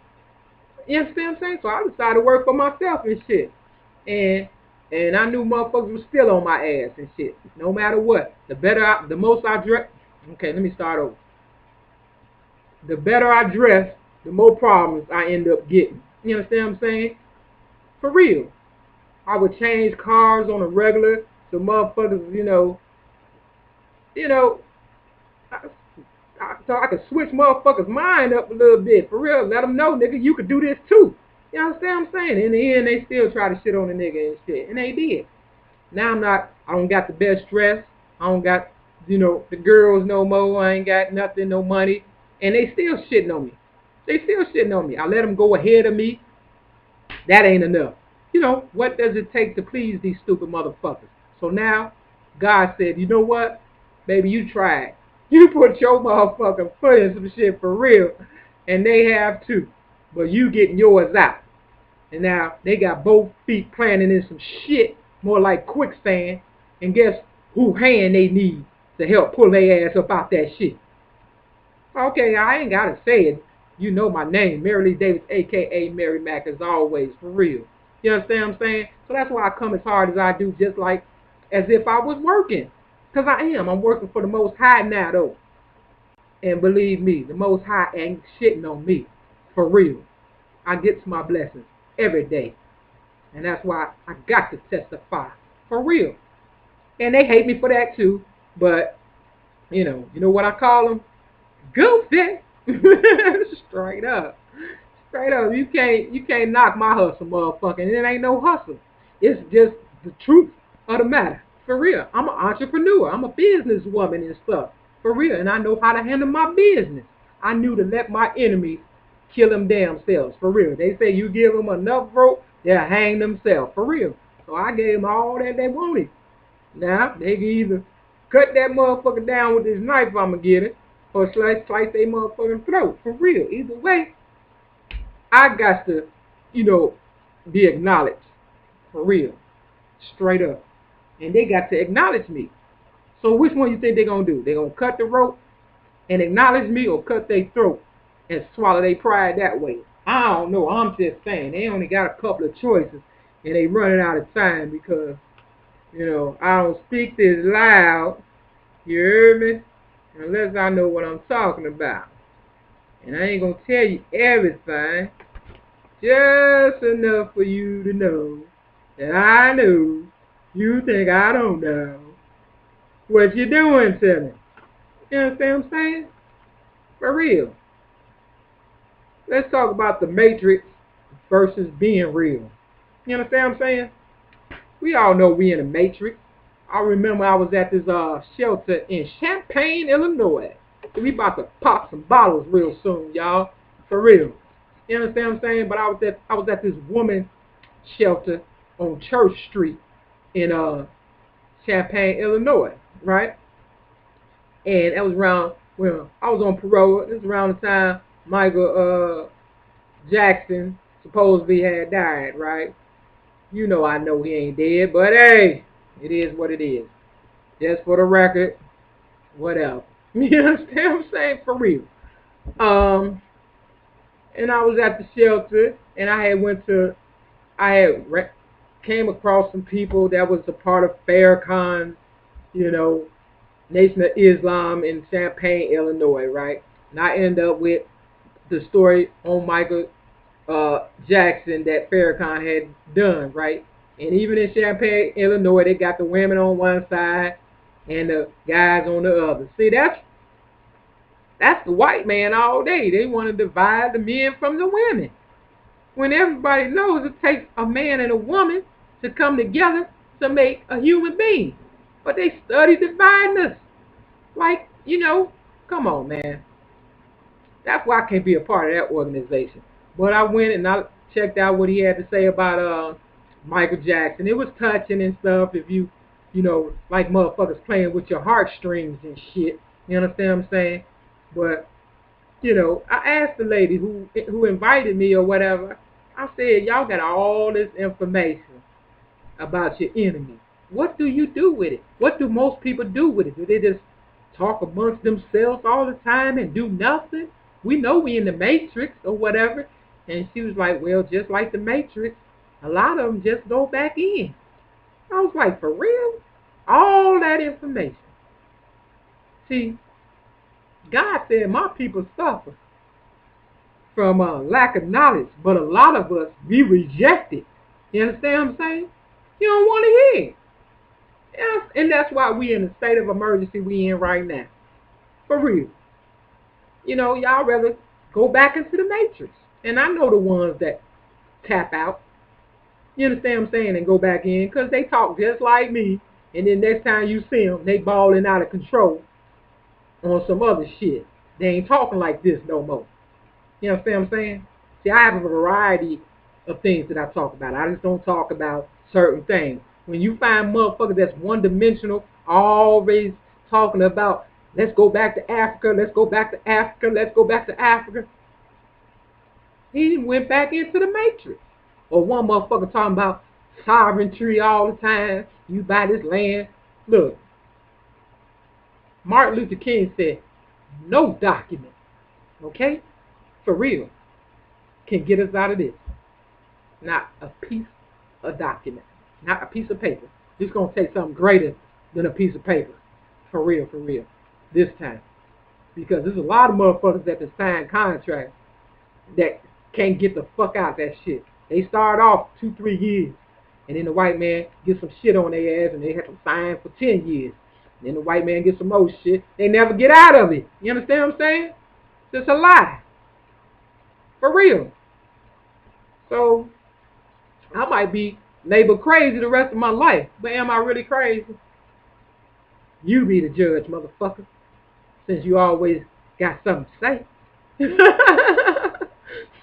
You understand what I'm saying? So I decided to work for myself and shit. And I knew motherfuckers was still on my ass and shit. No matter what. The most I dress. Okay, let me start over. The better I dress, the more problems I end up getting. You understand what I'm saying? For real. I would change cars on a regular, so motherfuckers, so I could switch motherfuckers' mind up a little bit. For real, let them know, nigga, you could do this too. You understand what I'm saying? In the end, they still try to shit on the nigga and shit, and they did. Now I don't got the best dress. I don't got, the girls no more. I ain't got nothing, no money, and they still shitting on me. They still shitting on me. I let them go ahead of me. That ain't enough. What does it take to please these stupid motherfuckers? So now, God said, you know what? Baby, you tried. You put your motherfucking foot in some shit for real, and they have too. But you getting yours out. And now they got both feet planted in some shit, more like quicksand, and guess who hand they need to help pull their ass up out that shit? Okay, I ain't gotta say it. You know my name, Mary Lee Davis, a.k.a. Mary Mack, as always, for real. You understand what I'm saying? So that's why I come as hard as I do, just like as if I was working. Because I am. I'm working for the Most High now, though. And believe me, the Most High ain't shitting on me. For real. I get my blessings every day. And that's why I got to testify. For real. And they hate me for that, too. But, you know what I call them? Goofy. Straight up. Straight up. You can't knock my hustle, motherfucker. And it ain't no hustle. It's just the truth of the matter. For real. I'm an entrepreneur. I'm a businesswoman and stuff. For real. And I know how to handle my business. I knew to let my enemies kill them damn selves. For real. They say you give them enough rope, they'll hang themselves. For real. So I gave them all that they wanted. Now, they can either cut that motherfucker down with this knife I'm going to get it, or slice their motherfucking throat. For real. Either way, I got to, be acknowledged. For real. Straight up. And they got to acknowledge me. So which one you think they're going to do? They're going to cut the rope and acknowledge me, or cut their throat and swallow their pride that way? I don't know. I'm just saying. They only got a couple of choices, and they running out of time because, I don't speak this loud. You hear me? Unless I know what I'm talking about. And I ain't going to tell you everything. Just enough for you to know that I know you think I don't know what you doing to me. You understand what I'm saying? For real. Let's talk about the Matrix versus being real. You understand what I'm saying? We all know we in a Matrix. I remember I was at this shelter in Champaign, Illinois. We about to pop some bottles real soon, y'all. For real. You understand what I'm saying? But I was at this woman shelter on Church Street in Champaign, Illinois, right? And that was around, I was on parole. This was around the time Michael Jackson supposedly had died, right? I know he ain't dead, but hey, it is what it is. Just for the record, whatever. You understand what I'm saying? For real. And I was at the shelter, and came across some people that was a part of Farrakhan's, Nation of Islam in Champaign, Illinois, right? And I end up with the story on Michael Jackson that Farrakhan had done, right? And even in Champaign, Illinois, they got the women on one side, and the guys on the other. See, that's the white man all day. They want to divide the men from the women. When everybody knows it takes a man and a woman to come together to make a human being. But they study dividing us. Like, come on, man. That's why I can't be a part of that organization. But I went and I checked out what he had to say about Michael Jackson. It was touching and stuff. If like motherfuckers playing with your heartstrings and shit. You understand what I'm saying? But I asked the lady who invited me or whatever. I said, y'all got all this information about your enemy. What do you do with it? What do most people do with it? Do they just talk amongst themselves all the time and do nothing? We know we in the Matrix or whatever. And she was like, well, just like the Matrix, a lot of them just go back in. I was like, for real? All that information. See, God said my people suffer from a lack of knowledge, but a lot of us, we reject it. You understand what I'm saying? You don't want to hear it. Yes, and that's why we in the state of emergency we in right now. For real. Y'all rather go back into the Matrix. And I know the ones that tap out. You understand what I'm saying? And go back in because they talk just like me. And then next time you see them, they balling out of control on some other shit. They ain't talking like this no more. You understand what I'm saying? See, I have a variety of things that I talk about. I just don't talk about certain things. When you find motherfuckers that's one-dimensional, always talking about, let's go back to Africa, let's go back to Africa, let's go back to Africa, he went back into the Matrix. Or one motherfucker talking about sovereignty all the time. You buy this land. Look, Martin Luther King said, no document, okay, for real, can get us out of this. Not a piece of document. Not a piece of paper. It's going to take something greater than a piece of paper. For real, this time. Because there's a lot of motherfuckers that can sign contracts that can't get the fuck out that shit. They start off 2-3 years. And then the white man gets some shit on their ass and they have to sign for 10 years. And then the white man gets some more shit. They never get out of it. You understand what I'm saying? It's just a lie. For real. So, I might be labeled crazy the rest of my life. But am I really crazy? You be the judge, motherfucker. Since you always got something to say.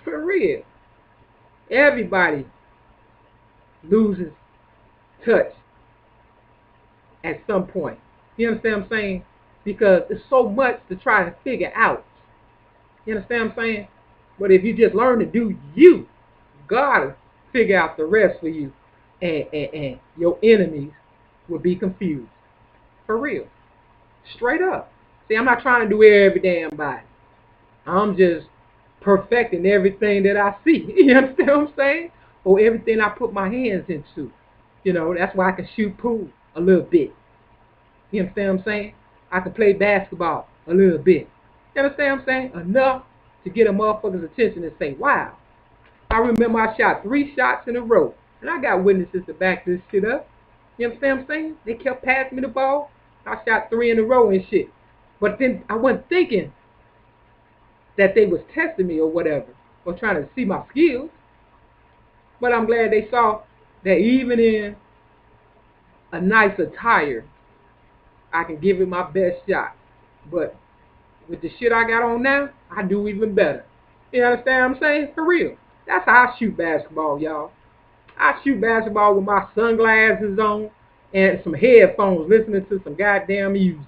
For real. Everybody loses touch at some point. You understand what I'm saying? Because there's so much to try to figure out. You understand what I'm saying? But if you just learn to do you, God will figure out the rest for you. And your enemies will be confused. For real. Straight up. See, I'm not trying to do every damn body. I'm just perfecting everything that I see. You understand what I'm saying? Or everything I put my hands into. That's why I can shoot pool a little bit. You understand what I'm saying? I can play basketball a little bit. You understand what I'm saying? Enough to get a motherfucker's attention and say, wow. I remember I shot 3 shots in a row. And I got witnesses to back this shit up. You understand what I'm saying? They kept passing me the ball. I shot 3 in a row and shit. But then I wasn't thinking that they was testing me or whatever. Or trying to see my skills. But I'm glad they saw that even in a nice attire, I can give it my best shot. But with the shit I got on now, I do even better. You understand what I'm saying? For real. That's how I shoot basketball, y'all. I shoot basketball with my sunglasses on and some headphones listening to some goddamn music.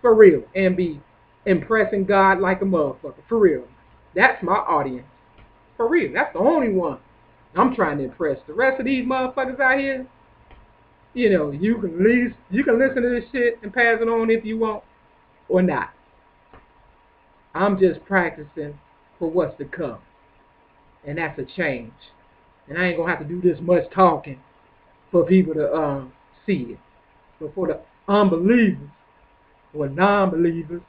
For real. And be impressing God like a motherfucker. For real. That's my audience. For real. That's the only one I'm trying to impress. The rest of these motherfuckers out here, you can listen to this shit and pass it on if you want or not. I'm just practicing for what's to come. And that's a change. And I ain't going to have to do this much talking for people to see it. But for the unbelievers or non-believers,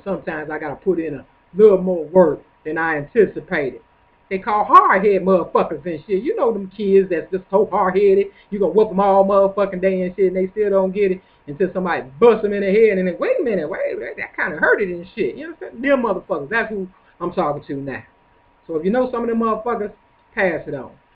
sometimes I got to put in a little more work than I anticipated. they call hard-headed motherfuckers and shit. You know them kids that's just so hard-headed. You gonna whoop them all motherfucking day and shit, and they still don't get it until somebody busts them in the head and then, wait a minute, that kind of hurt it and shit. You know what I'm saying? Them motherfuckers, that's who I'm talking to now. So if you know some of them motherfuckers, pass it on.